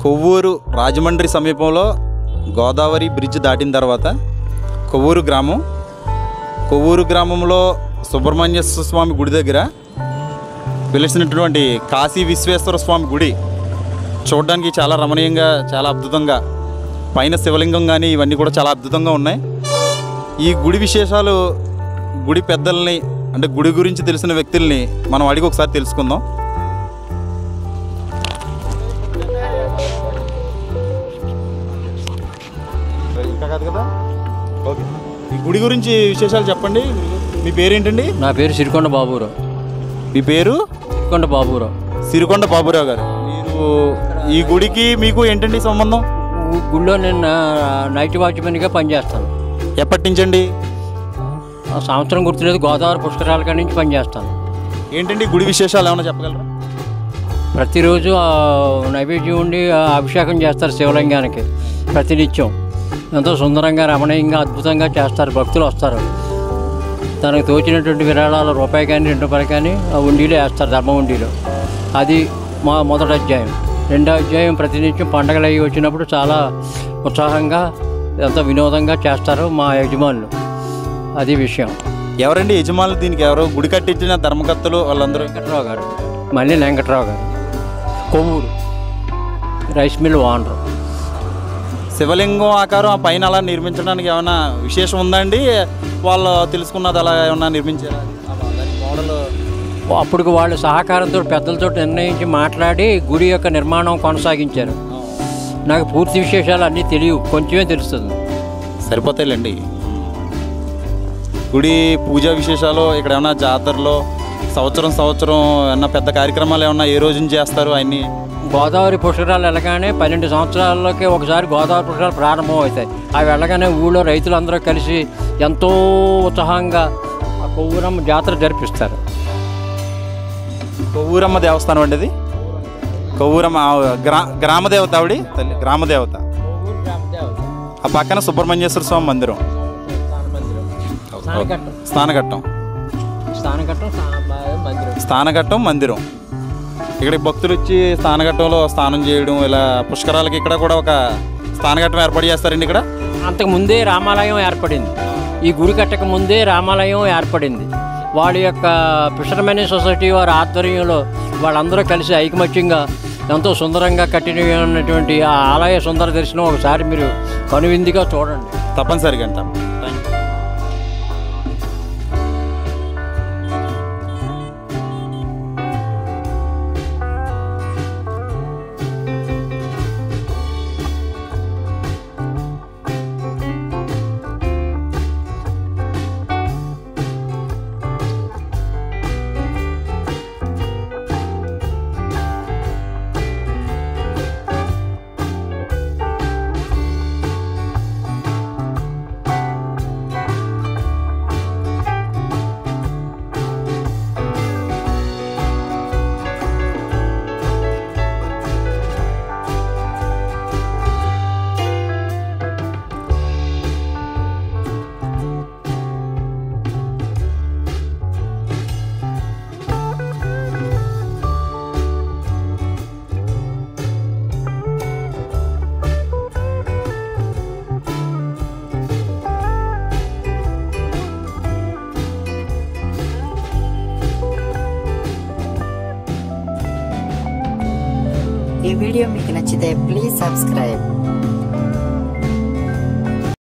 కొవ్వూరు రాజమండ్రి సమీపంలో గోదావరి బ్రిడ్జ్ దాటిన తర్వాత కొవ్వూరు గ్రామంలో సుబ్రహ్మణ్యేశ్వర స్వామి గుడి దగ్గర వెలిసినటువంటి కాశీ విశ్వేశ్వర స్వామి గుడి చూడడానికి చాలా రమణీయంగా, చాలా అద్భుతంగా, పైన శివలింగం కానీ ఇవన్నీ కూడా చాలా అద్భుతంగా ఉన్నాయి. ఈ గుడి విశేషాలు, గుడి పెద్దల్ని అంటే గుడి గురించి తెలిసిన వ్యక్తుల్ని మనం అడిగి ఒకసారి తెలుసుకుందాం. ఇంకా కాదు కదా, ఓకే. ఈ గుడి గురించి విశేషాలు చెప్పండి. మీ పేరేంటండి? నా పేరు సిరికొండ బాబురావు. మీ పేరు? సిరికొండ బాబురావు. సిరికొండ బాబురావు గారు. మీరు ఈ గుడికి మీకు ఏంటండి సంబంధం? గుడిలో నేను నైట్ వాచ్మెన్గా పనిచేస్తాను. ఎప్పటి నుంచి అండి? సంవత్సరం గుర్తులేదు, గోదావరి పుష్కరాల కాడి నుంచి పనిచేస్తాను. ఏంటండి గుడి విశేషాలు ఏమైనా చెప్పగలరా? ప్రతిరోజు నైవేద్యం ఉండి అభిషేకం చేస్తారు శివలింగానికి ప్రతినిత్యం. ఎంతో సుందరంగా, రమణీయంగా, అద్భుతంగా చేస్తారు. భక్తులు వస్తారు, తనకు తోచినటువంటి విరాళాలు రూపాయి కానీ 2 రూపాయలు కానీ ఆ ఉండిలో వేస్తారు, ధర్మ ఉండిలో. అది మా మొదటి అధ్యాయం. రెండో అధ్యాయం ప్రతినిత్యం పండగలు అవి వచ్చినప్పుడు చాలా ఉత్సాహంగా, ఎంతో వినోదంగా చేస్తారు మా యజమానులు. అది విషయం. ఎవరండి యజమానులు దీనికి? ఎవరు గుడి కట్టించిన ధర్మకర్తలు వాళ్ళందరూ? వెంకట్రావు గారు, మళ్ళీ వెంకట్రావు గారు, కొవ్వూరు రైస్ మిల్ ఓనరు. శివలింగం ఆకారం ఆ పైన అలా నిర్మించడానికి ఏమైనా విశేషం ఉందా అండి? వాళ్ళు తెలుసుకున్నది అలా ఏమన్నా నిర్మించారా? మోడల్ అప్పటికి వాళ్ళ సహకారంతో పెద్దలతో నిర్ణయించి మాట్లాడి గుడి యొక్క నిర్మాణం కొనసాగించారు. నాకు పూర్తి విశేషాలు అన్నీ తెలియవు, కొంచెమే తెలుస్తుంది. సరిపోతాయిలేండి. గుడి పూజా విశేషాలు ఇక్కడ ఏమన్నా జాతరలో సంవత్సరం ఏమన్నా పెద్ద కార్యక్రమాలు ఏమన్నా ఏ రోజున చేస్తారు? అన్నీ గోదావరి పుష్కరాలు వెళ్ళగానే 12 సంవత్సరాలకి ఒకసారి గోదావరి పుష్కరాలు ప్రారంభం అవుతాయి. అవి వెళ్ళగానే ఊళ్ళో రైతులందరూ కలిసి ఎంతో ఉత్సాహంగా ఆ కొవ్వూరమ్మ జాతర జరిపిస్తారు. కొవ్వూరమ్మ దేవస్థానం అండి అది. కొవ్వూరమ్మ గ్రామదేవత, ఆవిడ తల్లి గ్రామదేవత. ఆ పక్కన సుబ్రహ్మణ్యేశ్వర స్వామి మందిరం, స్థానఘట్టం మందిరం. ఇక్కడ భక్తులు వచ్చి స్థానఘట్టంలో స్నానం చేయడం, ఇలా పుష్కరాలకి ఇక్కడ కూడా ఒక స్థానఘట్టం ఏర్పాటు చేస్తారండి. ఇక్కడ అంతకుముందే రామాలయం ఏర్పడింది. ఈ గుడి కట్టక ముందే రామాలయం ఏర్పడింది. వాళ్ళ యొక్క ఫిషర్మెన్ సొసైటీ వారి ఆధ్వర్యంలో వాళ్ళందరూ కలిసి ఐకమత్యంగా ఎంతో సుందరంగా కట్టినటువంటి ఆ ఆలయ సుందర దర్శనం ఒకసారి మీరు కనువిందుగా చూడండి. తప్పనిసరిగా అంటాం. ఈ వీడియో మీకు నచ్చితే ప్లీజ్ సబ్స్క్రైబ్.